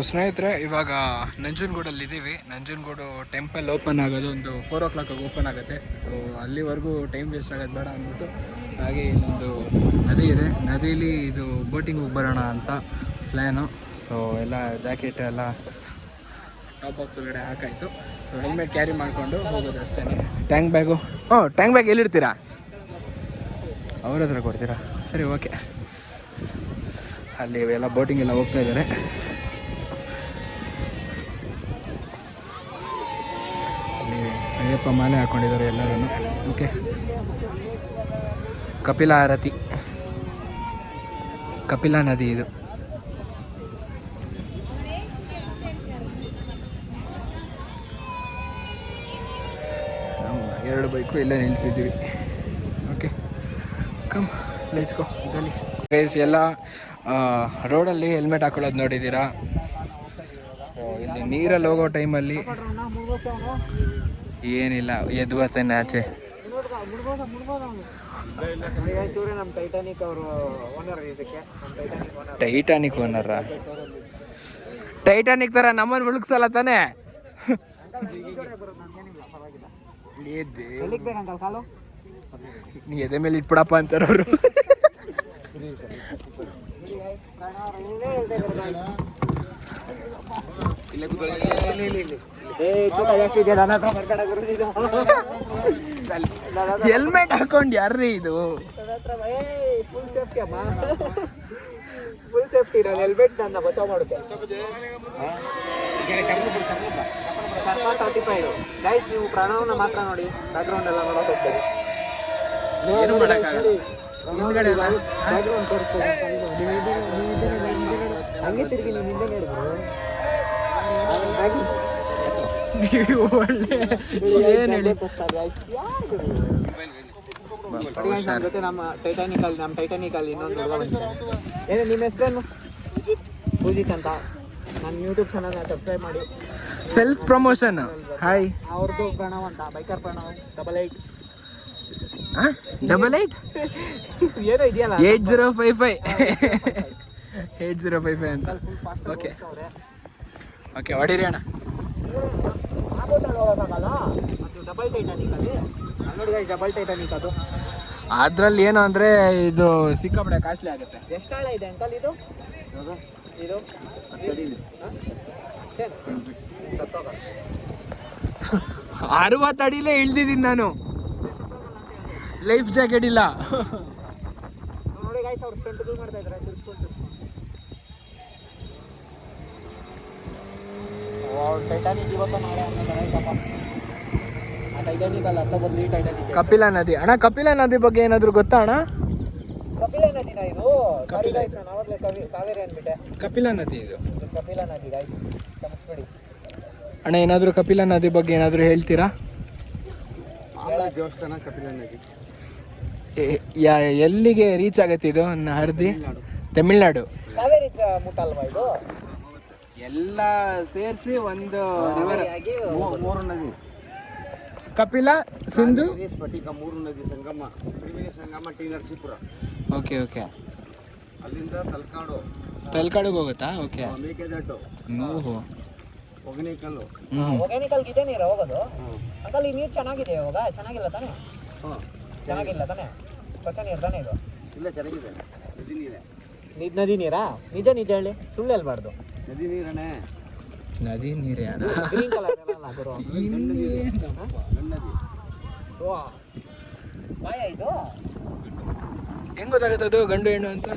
ಸ್ನೇಹಿತರೆ, ಇವಾಗ ನಂಜನಗೂಡಲ್ಲಿದ್ದೀವಿ. Nanjangud temple open ಆಗೋದು ಒಂದು 4 o'clock ಓಪನ್ ಆಗುತ್ತೆ. ಸೊ ಅಲ್ಲಿವರೆಗೂ ಟೈಮ್ ವೇಸ್ಟ್ ಆಗೋದು ಬೇಡ ಅಂದ್ಬಿಟ್ಟು ಹಾಗೆ ಇಲ್ಲೊಂದು ನದಿ ಇದೆ, ನದಿಲಿ ಇದು ಬೋಟಿಂಗ್ ಹೋಗಿ ಬರೋಣ ಅಂತ ಪ್ಲ್ಯಾನು. ಸೊ ಎಲ್ಲ ಜಾಕೆಟ್ ಎಲ್ಲ ಟಾಪ್ ಬಾಕ್ಸ್ ಒಳಗಡೆ ಹಾಕಾಯಿತು. ಸೊ ಹೆಲ್ಮೆಟ್ ಕ್ಯಾರಿ ಮಾಡಿಕೊಂಡು ಹೋಗೋದು ಅಷ್ಟೇ. ಟ್ಯಾಂಕ್ ಬ್ಯಾಗು ಟ್ಯಾಂಕ್ ಬ್ಯಾಗ್ ಎಲ್ಲಿಡ್ತೀರಾ? ಅವ್ರ ಹತ್ರ ಕೊಡ್ತೀರಾ? ಸರಿ, ಓಕೆ. ಅಲ್ಲಿ ಎಲ್ಲ ಬೋಟಿಂಗ್ ಎಲ್ಲ ಹೋಗ್ತಾ ಇದ್ದಾರೆ. ಅಯ್ಯಪ್ಪ ಮಾಲೆ ಹಾಕ್ಕೊಂಡಿದ್ದಾರೆ ಎಲ್ಲರೂ. ಓಕೆ, ಕಪಿಲ ಆರತಿ, ಕಪಿಲಾ ನದಿ ಇದು. ನಾವು 2 ಬೈಕು ಇಲ್ಲೇ ನಿಲ್ಲಿಸಿದ್ದೀವಿ. Okay, come let's go jolly. Guys, ಎಲ್ಲ ರೋಡಲ್ಲಿ ಹೆಲ್ಮೆಟ್ ಹಾಕೊಳ್ಳೋದು ನೋಡಿದ್ದೀರಾ. ಸೊ ಇಲ್ಲಿ ನೀರಲ್ಲಿ ಹೋಗೋ ಟೈಮಲ್ಲಿ ಏನಿಲ್ಲ, ಎದ್ದು ಬರ್ತಾನೆ ಆಚೆ. ಟೈಟಾನಿಕ್ ಓನರ? ಟೈಟಾನಿಕ್ ತರ ನಮ್ಮನ್ನು ಮುಳುಗ್ಸಲ್ಲ ತಾನೆ? ನೀ ಎದೆ ಮೇಲೆ ಇಟ್ಬಿಡಪ್ಪ ಅಂತಾರ ಅವರು. ಹೆಲ್ಮೆಟ್ ಹಾಕೊಂಡು ಯಾರ್ರೀ ಇದು? ಫುಲ್ ಸೇಫ್ಟಿ ಇರೋದು ಹೆಲ್ಮೆಟ್ ನನ್ನ ಬಚಾವ್ ಮಾಡುತ್ತೆ. ಗೈಸ್, ನೀವು ಪ್ರಾಣವನ್ನ ಮಾತ್ರ ನೋಡಿ, ಬ್ಯಾಕ್ಗ್ರೌಂಡ್ ಎಲ್ಲ ನೋಡೋಕೆ ಹೋಗ್ತೀವಿ. ಏನು ಮಾಡೋಕ್ಕಾಗಲ್ಲ. ಬ್ಯಾಕ್ಗ್ರೌಂಡ್ ತೋರಿಸ್ತೀವಿ. ಹಂಗೆ ತಿರುಗಿ ನೀವು ಹಿಂದೆ ನೋಡಿದ್ರು ನೀವು ಒಳ್ಳೆ ಏನು ಹೇಳಿ. ಜೊತೆ ನಮ್ಮ ಟೈಟಾನಿಕ್ ಅಲ್ಲಿ ಇನ್ನೊಂದು ಏನು, ನಿಮ್ಮ ಹೆಸರೇನು? ಪೂಜಿತ್ ಅಂತ. ನನ್ನ ಯೂಟ್ಯೂಬ್ ಚಾನಲ್ನ ಸಬ್ಸ್ಕ್ರೈಬ್ ಮಾಡಿ. Self promotion. ಹಾಯ್. ಅವ್ರದ್ದು ಪ್ರಣವ್ ಅಂತ, ಬೈಕರ್ ಪ್ರಣವ್. 88 ಏನೋ ಇದೆಯಲ್ಲ, 8055 8055 ಅಂತ. ಓಕೆ ಓಕೆ, ಹೊಡೀರಿ ಅಣ್ಣ. ಡಬಲ್ ಟೈಟಾನಿಕ್ ಅಲ್ಲಿ ನೋಡಿ, ಡಬಲ್ ಟೈಟಾನಿಕ್ ಅದು. ಅದ್ರಲ್ಲಿ ಏನು ಅಂದರೆ ಇದು ಸಿಕ್ಕಾಪಟ್ಟೆ ಕಾಸ್ಟ್ಲಿ ಆಗುತ್ತೆ. ಎಷ್ಟು ಆಳ ಇದೆ ಅಂಕಲ್ ಇದು? ಇದು 60 ಅಡಿಲೇ ಇಳ್ದಿದ್ದೀನಿ ನಾನು. ಲೈಫ್ ಜಾಕೆಟ್ ಇಲ್ಲ. ನೋಡಿ ಗೈಸ್, ಅವ್ರು ಸ್ಟಂಟ್ ಮಾಡ್ತಾ ಇದ್ದಾರೆ. ಟೈಟಾನಿಕ್ ಇವತ್ತು ನಾಳೆ ಟೈಟಾನಿಕ್ ಅಲ್ಲ, ಹತ್ತ ಬದಲಿ ಟೈಟಾನಿಕ್. ಕಪಿಲಾ ನದಿ ಅಣ್ಣ, ಕಪಿಲಾ ನದಿ ಬಗ್ಗೆ ಏನಾದರೂ ಗೊತ್ತಾ ಅಣ್ಣ? ಕಪಿಲಾ ನದಿನ ಇದು? ನಾವಾಗಲೇ ಕಾವೇರಿ ಅಂದ್ಬಿಟ್ಟೆ. ಕಪಿಲಾ ನದಿ ಇದು, ಕಪಿಲಾ ನದಿ ಗೈಸ್, ಕ್ಷಮಿಸ್ಬಿಡಿ ಅಣ್ಣ. ಏನಾದರೂ ಕಪಿಲಾ ನದಿ ಬಗ್ಗೆ ಏನಾದರೂ ಹೇಳ್ತೀರಾ? ದೇವಸ್ಥಾನ ಕಪಿಲಾ ನದಿ ಎಲ್ಲಿಗೆ ರೀಚ್ ಆಗತ್ತೆ ಇದು? ಹರಿದಿ ತಮಿಳ್ನಾಡು. ಕಾವೇರಿ ಮುಟ್ಟಲ್ವಾ ಇದು? ಎಲ್ಲ ಸೇರಿಸಿ ಒಂದು ಮೂರು ನದಿ, ಕಪಿಲಾ, ಸಿಂಧು, ಸ್ಫಟಿಕ, 3 ನದಿ ಸಂಗಮ. Triveni Sangama T Narasipura. Okay okay. ಅಲ್ಲಿಂದ ತಲಕಾಡಿಗೆ ಹೋಗುತ್ತಾ? ಓಕೆ. ಮೇಕೆದಾಟು, ಓಹೋ, ಹೊಗೇನಕಲ್ಲು. ಹೊಗೇನಕಲ್ಗೆ ಇದೆ ನೀರು ಹೋಗೋದು? ಅಂಕಲ್, ಈ ನೀರು ಚೆನ್ನಾಗಿದೆ ಇವಾಗ? ಚೆನ್ನಾಗಿಲ್ಲ ತಾನೆ? ಚೆನ್ನಾಗಿಲ್ಲ ತಾನೆ? ಸ್ವಚ್ಛ ನೀರು ತಾನೆ ಇದು? ಇಲ್ಲ, ಚೆನ್ನಾಗಿದೆ. ನದಿ ನೀರೇ. ನದಿ ನೀರಾ? ನಿಜ ಹೇಳಿ, ಸುಳ್ಳು ಹೇಳ್ಬಾರ್ದು. ನದಿ ನೀರನೇ. ನದಿ ನೀರೇ ಅಣ್ಣ. ಗ್ರೀನ್ ಕಲರ್ ಗುರು. ನದಿ. ವಾ, ಮಾಯ ಇದು? ಹೆಂಗ್ ಗೊತ್ತಾಗುತ್ತೆ ಅದು ಗಂಡು ಹೆಣ್ಣು ಅಂತ?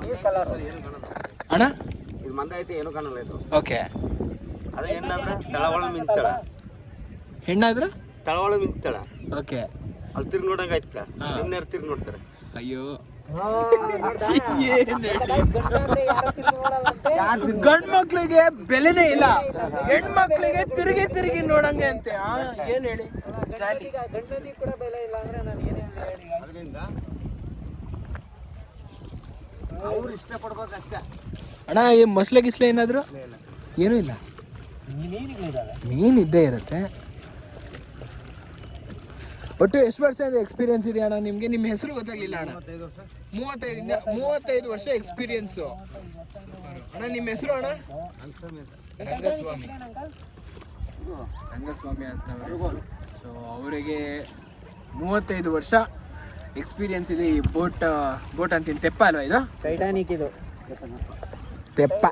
ನೀರು ಕಲರ್ ಏನು ಕಾಣಲ್ಲ ಅಣ್ಣ. ಇದು ಮಂದ ಐತೆ, ಏನು ಕಾಣಲ್ಲ ಇದು. ಓಕೆ. ಅದು ಏನಂದ್ರೆ ತಳವಳ ಮಿಂತಾಳ, ಹೆಣ್ಣಾದ್ರೆ ತಳವಳ ಮಿಂತಾಳ. ಓಕೆ. ಅಲ್ಲಿ ತಿರ್ಗಿ ನೋಡಂಗೆ ಆಯ್ತ, ನಿನ್ನೆ ತಿರ್ಗಿ ನೋಡ್ತಾರೆ. ಅಯ್ಯೋ, ಗಂಡು ಗಂಡ್ ಮಕ್ಳಿಗೆ ಬೆಲೆನೇ ಇಲ್ಲ, ಹೆಣ್ಮಕ್ಳಿಗೆ ತಿರುಗಿ ತಿರುಗಿ ನೋಡಂಗೆ ಅಂತೆ. ಏನ್ ಹೇಳಿ, ಗಂಡದಿ ಕೂಡ ಬೆಲೆ ಇಲ್ಲ ಅಂದ್ರೆ ನಾನು ಏನೇನು ಹೇಳಿ. ಅದರಿಂದ ಅವ್ರು ಇಷ್ಟಪಡ್ಬೇಕು ಅಷ್ಟೇ ಅಣ್ಣ. ಈ ಮೊಸಳೆ ಗಿಸ್ಲೆ ಏನಾದ್ರು? ಏನೂ ಇಲ್ಲ, ಮೀನ್ ಇದ್ದೇ ಇರುತ್ತೆ. ಒಟ್ಟು ಎಷ್ಟು ವರ್ಷದ ಎಕ್ಸ್ಪೀರಿಯನ್ಸ್ ಇದೆ ಅಣ್ಣ ನಿಮಗೆ? ನಿಮ್ಮ ಹೆಸರು ಗೊತ್ತಾಗ್ಲಿಲ್ಲ ಅಣ್ಣ. 35 ವರ್ಷ ಎಕ್ಸ್ಪೀರಿಯನ್ಸು ಅಣ್ಣ. ನಿಮ್ಮ ಹೆಸರು ಅಣ್ಣ? ರಂಗಸ್ವಾಮಿ ಅಂತ. ಸೊ ಅವರಿಗೆ 35 ವರ್ಷ ಎಕ್ಸ್ಪೀರಿಯನ್ಸ್ ಇದೆ ಈ ಬೋಟ್ ಅಂತೀನಿ. ತೆಪ್ಪ ಅಲ್ವಾ ಇದು? ಟೈಟಾನಿಕ್ ಇದು. ತೆಪ್ಪ.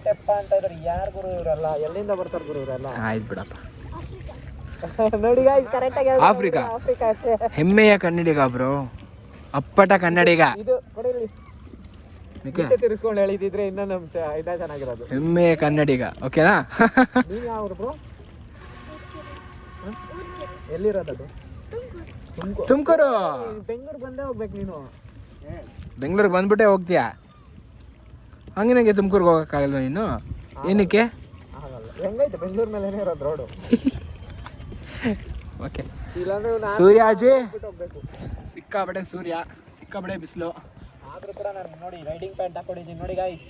ತೆಪ್ಪ ಅಂತ ಇದ್ರೆ ಯಾರು ಗುರು ಇವರೆಲ್ಲ? ಎಲ್ಲಿಂದ ಬರ್ತಾರೆ ಗುರು ಇವರೆಲ್ಲ? ಆಯ್ತು ಬಿಡಪ್ಪ. ನೋಡಿ ಗಾಯ್ಸ್, ಕರೆಕ್ಟಾಗಿ ಆಫ್ರಿಕಾ ಅಷ್ಟೇ. ಹೆಮ್ಮೆಯ ಕನ್ನಡಿಗ ಬ್ರೋ, ಅಪ್ಪಟ ಕನ್ನಡಿಗ. ಇದು ಕೊಡಿಲಿ ತಿರ್ಸ್ಕೊಂಡು ಹೇಳಿದಿದ್ರೆ ಇನ್ನೂ ನಮ್ಮ ಇದ ಚೆನ್ನಾಗಿರೋದು. ಹೆಮ್ಮೆಯ ಕನ್ನಡಿಗ. ಓಕೆನಾ? ನೀನು ಯಾವ ಬ್ರೋ? ಎಲ್ಲಿರೋದದು? ತುಮಕೂರು. ಬೆಂಗಳೂರು ಬಂದೇ ಹೋಗ್ಬೇಕು ನೀನು. ಬೆಂಗಳೂರಿಗೆ ಬಂದ್ಬಿಟ್ಟೆ ಹೋಗ್ತೀಯಾ? ಹಂಗೆ ನಂಗೆ ತುಮಕೂರ್ಗೆ ಹೋಗೋಕ್ಕಾಗಲ್ವ ನೀನು? ಏನಕ್ಕೆ? ಆಗಲ್ಲ. ಹೆಂಗೈತೆ ಬೆಂಗಳೂರು ಮೇಲೇನೆ ಇರೋದು ರೋಡು. ಓಕೆ. ಇಲ್ಲಾಂದ್ರೆ ಸೂರ್ಯ ಅಜಿ ಹೋಗ್ಬೇಕು. ಸಿಕ್ಕಾಬಡೆ ಸೂರ್ಯ, ಸಿಕ್ಕಾಬಡೆ ಬಿಸಿಲು. ಆದ್ರೂ ಕೂಡ ನಾನು ನೋಡಿ ರೈಡಿಂಗ್ ಪ್ಯಾಂಟ್ ಹಾಕೊಂಡಿದ್ದೀನಿ ನೋಡಿ ಗಾಯ್ಸ್.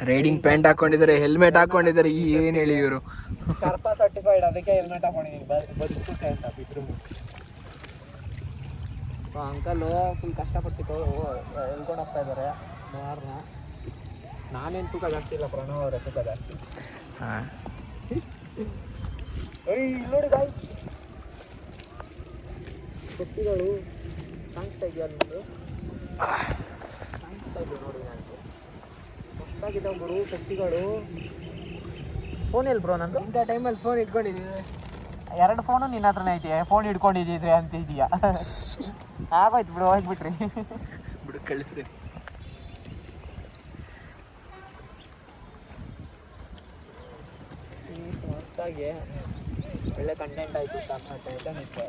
ರೈಡಿಂಗ್ ಪ್ಯಾಂಟ್ ಹಾಕೊಂಡಿದ್ದಾರೆ, ಹೆಲ್ಮೆಟ್ ಹಾಕೊಂಡಿದ್ದಾರೆ. ಏನು ಹೇಳಿ ಇವರು? ಕರ್ಪಾ ಸರ್ಟಿಫೈಡ್, ಅದಕ್ಕೆ ಹೆಲ್ಮೆಟ್ ಹಾಕೊಂಡಿದ್ದೀನಿ ಬದುಕುತ್ತೆ ಅಂತ ಬಿದ್ರು. ಅಂಕಲು ಫುಲ್ ಕಷ್ಟಪಟ್ಟು ಎಳ್ಕೊಂಡು ಹೋಗ್ತಾ ಇದ್ದಾರೆ ಯಾರನ್ನ. ನಾನೇನು ತೂಕ ಜಾಸ್ತಿ ಇಲ್ಲ, ಪ್ರಣವ್ ಅವರ ತೂಕ ಜಾಸ್ತಿ. ಹಾಂ ನೋಡಿ ಗಾಯ್ಸ್, ಕೊಟ್ಟಿಗಳು ಕಾಣಿಸ್ತಾ ಇದೆಯಾ ನಿಮಗೆ? ಕಾಣಿಸ್ತಾ ಇದೆಯಾ ನೋಡಿ ನನಗೆ. ಹೊಸ್ದಾಗಿದ್ದಾವೆ ಗುರು ಕೊಟ್ಟಿಗಳು. ಫೋನ್ ಎಲ್ಲಿ ಬ್ರೋ ನಂದು? ಇಂಥ ಟೈಮಲ್ಲಿ ಫೋನ್ ಇಟ್ಕೊಂಡಿದ್ದೀನಿ. 2 ಫೋನು ನಿನ್ನ ಹತ್ರನೇ ಐತಿ. ಫೋನ್ ಹಿಡ್ಕೊಂಡಿದ್ದಿದ್ರೆ ಅಂತ ಇದೆಯಾ? ಆಗೋಯ್ತು ಬಿಡು, ಹೋಗ್ಬಿಟ್ರಿ ಬಿಡು, ಕಳಿಸಿ. ಹೊಸ್ದಾಗಿ ಒಳ್ಳೆ ಕಂಟೆಂಟ್ ಆಯಿತು ಟೈಟಾನಿಕ್.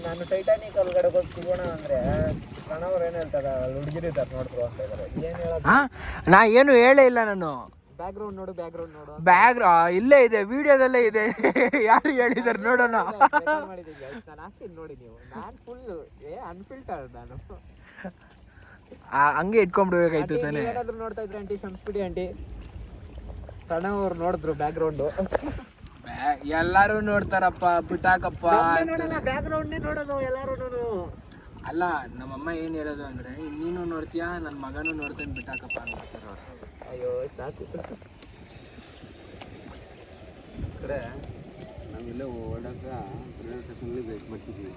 ನಾನು ಟೈಟಾನಿಕ್ ಒಳಗಡೆ ಹೋಗಿ ಸಿಗೋಣ ಅಂದರೆ ಪ್ರಣವ್ರು ಏನು ಹೇಳ್ತಾರೆ, ಅಲ್ಲಿ ಹುಡುಗಿರಿದ್ದಾರೆ ನೋಡಿದ್ರು ಅಂತ ಇದ್ದಾರೆ. ಏನು ಹೇಳೋದು? ನಾ ಏನು ಹೇಳೇ ಇಲ್ಲ ನಾನು. ಬ್ಯಾಕ್ಗ್ರೌಂಡ್ ನೋಡು, ಬ್ಯಾಕ್ಗ್ರೌಂಡ್ ನೋಡು. ಇಲ್ಲೇ ಇದೆ, ವಿಡಿಯೋದಲ್ಲೇ ಇದೆ. ಯಾರು ಹೇಳಿದಾರೆ ನೋಡೋಣ. ಮಾಡಿದ್ದೀವಿ ನಾನು ಹಾಕ್ತೀನಿ ನೋಡಿ ನೀವು. ನಾನು ಫುಲ್ಲು ಅನ್ಫಿಲ್ಟರ್ಡ್ ನಾನು. ಹಂಗೆ ಇಟ್ಕೊಂಡ್ಬಿಡ್ಬೇಕಾಯ್ತು ತಾನೆ. ಏನಾದರೂ ನೋಡ್ತಾ ಇದ್ರೆ ಆಂಟಿ ಸಂಸ್ಕೃತಿ ಆಂಟಿ ಪ್ರಣವ್ ಅವ್ರು ನೋಡಿದ್ರು ಬ್ಯಾಕ್ಗ್ರೌಂಡು. ಎಲ್ಲಾರು ನೋಡ್ತಾರಪ್ಪ, ಬಿಟ್ಟಾಕಪ್ಪ. ಬ್ಯಾಕ್ಗ್ರೌಂಡ್ನೇ ನೋಡೋದು ಎಲ್ಲಾರು. ಅಲ್ಲ, ನಮ್ಮಮ್ಮ ಏನು ಹೇಳೋದು ಅಂದರೆ, ನೀನು ನೋಡ್ತೀಯಾ, ನನ್ನ ಮಗನೂ ನೋಡ್ತೇನೆ, ಬಿಟ್ಟಾಕಪ್ಪ ಅಂತಾರೆ ಅವ್ರು. ಅಯ್ಯೋ ಸಾಕು. ಕಡೆ ನಾವಿಲ್ಲೇ ಓಡಾಕ ರೈಲ್ವೆ ಸ್ಟೇಷನಲ್ಲಿ ವೇಟ್ ಮಾಡ್ತಿದ್ವಿ.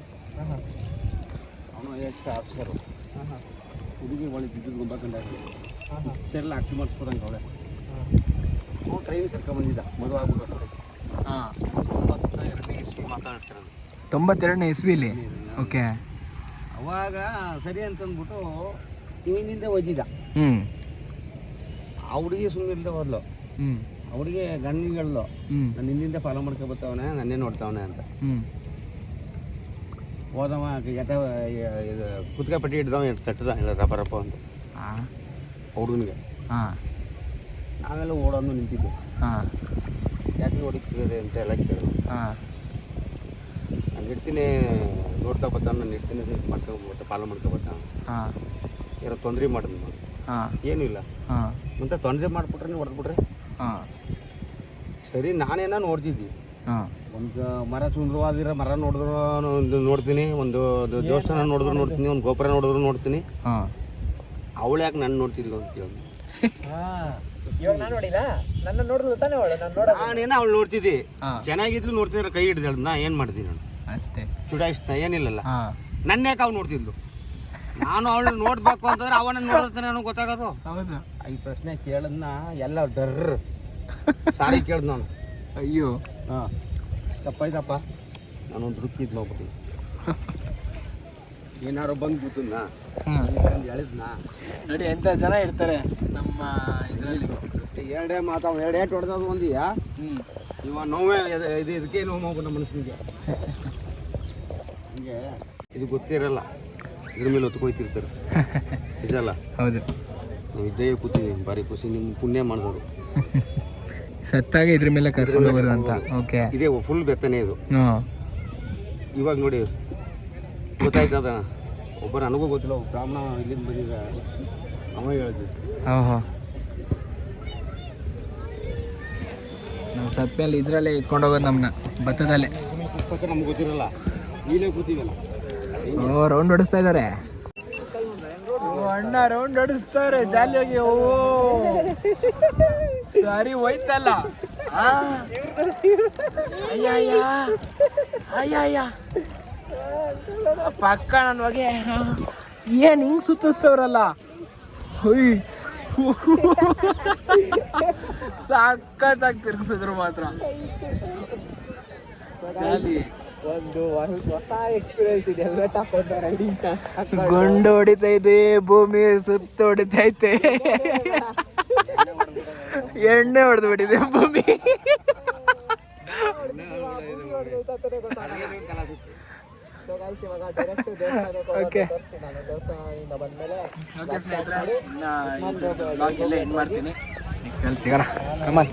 ಅವನು ಎಷ್ಟು ಆಫೀಸರು ಹುಡುಗಿ ಒಳ್ಳೆ ಜಿದ್ದು ಗೊಂಬಾಕೊಂಡಾಗಿ ಪಿಕ್ಚರ್ಲ್ಲ ಆಕ್ಟ್ ಮಾಡಿಸ್ಬೋದಂಗೆ ಅವಳೆ. ಅವನು ಟ್ರೈನ್ ಕರ್ಕೊಂಬಂದಿದ್ದ ಮದುವೆ ಆಗ್ಬಿಟ್ಟು. ಹಾಂ, 92 ಇಸ್ವಿ ಮಾತಾಡ್ತಿರೋದು. 92ನೇ ಇಸ್ವಿಲಿ. ಓಕೆ. ಅವಾಗ ಸರಿ ಅಂತಂದ್ಬಿಟ್ಟು ಟಿವಿನಿಂದ ಓದಿದ್ದ. ಆ ಹುಡುಗಿ ಸುಮ್ಮನೆ ಇಲ್ಲದೆ ಹೋದ್ಲು. ಆ ಹುಡುಗಿ ಗಂಡಿಗಳದು ನಾನು ಹಿಂದಿಂದ ಫಾಲೋ ಮಾಡ್ಕೊ ಬರ್ತಾವನೆ, ನನ್ನೇ ನೋಡ್ತಾವನೆ ಅಂತ. ಹೋದವ ಇದು ಕುತ್ಕಪಟ್ಟಿ ಹಿಡ್ದವ ತಟ್ಟದ ರಬ್ಬರಪ್ಪ ಅಂತ ಹುಡುಗನಿಗೆ. ನಾವೆಲ್ಲ ಓಡೋದು ನಿಂತಿದ್ದು. ಯಾಕೆ ಹೊಡಿತಿದ್ದಾರೆ ಅಂತ ಎಲ್ಲ ಕೇಳಿದ್ರು. ನಾನು ಇಡ್ತೀನಿ, ನೋಡ್ತಾ ಬರ್ತಾನೆ, ನಾನು ಇಡ್ತೀನಿ, ಮಾಡ್ಕೊಬತ್ತ ಫಾಲೋ ಮಾಡ್ಕೊಬತ್ತಾನ. ಯಾರೋ ತೊಂದರೆ ಮಾಡಿದ್ನು. ಏನೂ ಇಲ್ಲ ಮತ್ತೆ ತೊಂದರೆ ಮಾಡಿಬಿಟ್ರೆ ನೀವು ಹೊಡೆದ್ಬಿಟ್ರೆ ಸರಿ. ನಾನೇನ ನೋಡ್ತಿದ್ವಿ, ಒಂದು ಮರ ಸುಂದರವಾಗಿರೋ ಮರ ನೋಡಿದ್ರು ನೋಡ್ತೀನಿ, ಒಂದು ದೇವಸ್ಥಾನ ನೋಡಿದ್ರು ನೋಡ್ತೀನಿ, ಒಂದು ಗೋಪುರ ನೋಡಿದ್ರು ನೋಡ್ತೀನಿ. ಅವಳು ಯಾಕೆ ನಾನು ನೋಡ್ತಿದ್ಲು ಅಂತ ಕೇಳಿ ನಾನೇನ ಅವಳು ನೋಡ್ತಿದ್ದಿ. ಚೆನ್ನಾಗಿದ್ಲು ನೋಡ್ತಿದ್ರೆ ಕೈ ಹಿಡ್ದು ನಾ ಏನು ಮಾಡ್ತೀನಿ ನಾನು ಅಷ್ಟೇ. ಚುಡಾಯಿಸ್ತಾ ಏನಿಲ್ಲಲ್ಲ. ನನ್ನ ಯಾಕೆ ಅವ್ನು ನೋಡ್ತಿದ್ಲು? ನಾನು ಅವಳು ನೋಡ್ಬೇಕು ಅಂತಂದ್ರೆ ಅವನ ನೋಡ್ತಾನೆ ನನಗೆ ಗೊತ್ತಾಗೋದು. ಹೌದು. ಈ ಪ್ರಶ್ನೆ ಕೇಳದ್ನ ಎಲ್ಲ ಡರ್ ಸಾರಿ ಕೇಳ್ದು ನಾನು. ಅಯ್ಯೋ ಹಾಂ ತಪ್ಪಾಯ್ತಪ್ಪ, ನಾನೊಂದು ರುಕ್ಕಿದ್ ಹೋಗ್ಬಿಟ್ಟು ಏನಾರು ಬಂದು ಬಿಟ್ಟುನ್ನ ಹೇಳಿದ್ನಾ ನೋಡಿ, ಎಂಥ ಜನ ಇರ್ತಾರೆ ನಮ್ಮ ಇದರಲ್ಲಿ. ಎರಡೇ ಮಾತಾವು ಎರಡೇ ಹೊಡೆದದು ಒಂದಿಯಾ. ಇವ ನೋವೇ ಇದು ಇದಕ್ಕೆ ನೋವು ಹೋಗು ನಮ್ಮ ಮನಸ್ಸಿಗೆ. ಹಂಗೆ ಇದು ಗೊತ್ತಿರಲ್ಲ, ಇದ್ರ ಮೇಲೆ ಹೊತ್ಕೊಯ್ತಿರ್ತಾರೆ. ಇದಲ್ಲ ಹೌದು. ನಾವು ಇದ್ದೇ ಕೂತಿದ್ದೀವಿ, ಭಾರಿ ಖುಷಿ. ನಿಮ್ಮ ಪುಣ್ಯ ಮಾಡಿದವರು ಸತ್ತಾಗ ಇದ್ರ ಮೇಲೆ ಕರ್ಕೊಂಡು ಹೋಗೋದು ಅಂತ. ಓಕೆ, ಇದೇ ಫುಲ್ ಬೆತ್ತನೆ ಇದು. ಇವಾಗ ನೋಡಿ ಗೊತ್ತಾಯ್ತದ. ಒಬ್ಬ ನನಗೂ ಗೊತ್ತಿಲ್ಲ, ಒಬ್ಬ ಬ್ರಾಹ್ಮಣ ಇಲ್ಲಿಂದ ಬಂದಿದ್ದ, ಅವ ಹೇಳಿದ್ವಿ. ಓಹೋ, ನಾವು ಸತ್ತ ಮೇಲೆ ಇದರಲ್ಲೇ ಇಟ್ಕೊಂಡು ಹೋಗೋದು ನಮ್ಮನ್ನ, ಭತ್ತದಲ್ಲೇ. ಪುಸ್ತಕ ನಮ್ಗೆ ಗೊತ್ತಿರಲ್ಲ. ನೀನೇ ಕೂತೀವಲ್ಲ ಓ ರೌಂಡ್ ಹೊಡಿಸ್ತಾ ಇದ್ದಾರೆ. ಅಣ್ಣ ರೌಂಡ್ ಹೊಡಿಸ್ತಾರೆ ಜಾಲಿಯಾಗಿ. ಓ ಸರಿ ಹೋಯ್ತಲ್ಲ. ಅಯ್ಯ ಪಕ್ಕ ನನ್ನ ಬಗ್ಗೆ ಏನ್ ಹಿಂಗ್ ಸುತ್ತಿಸ್ತವ್ರಲ್ಲ. ಸಖತ್ತಾಗಿ ತಿರ್ಗಿಸಿದ್ರು ಮಾತ್ರ. ಜಾಲಿ ಒಂದು ಹೊಸ ಎಕ್ಸ್ಪೀರಿಯನ್ಸ್ ಇದೆ. ಹೆಲ್ಮೆಟ್ ಹಾಕೊಂಡು ರೈಡಿಂಗ್ ಗುಂಡು ಹೊಡಿತೈತೆ, ಭೂಮಿ ಸುತ್ತ ಹೊಡಿತೈತೆ, ಎಣ್ಣೆ ಹೊಡೆದು ಬಿಟ್ಟಿದೆ ಭೂಮಿ. ಓಕೆ ಸ್ನೇಹಿತರೆ, ಬ್ಲಾಗ್ ಎಲ್ಲ ಎಂಡ್ ಮಾಡ್ತೀನಿ. ನೆಕ್ಸ್ಟ್ ಅಲ್ಲಿ ಸಿಗೋಣ. ಕಮಾನ್.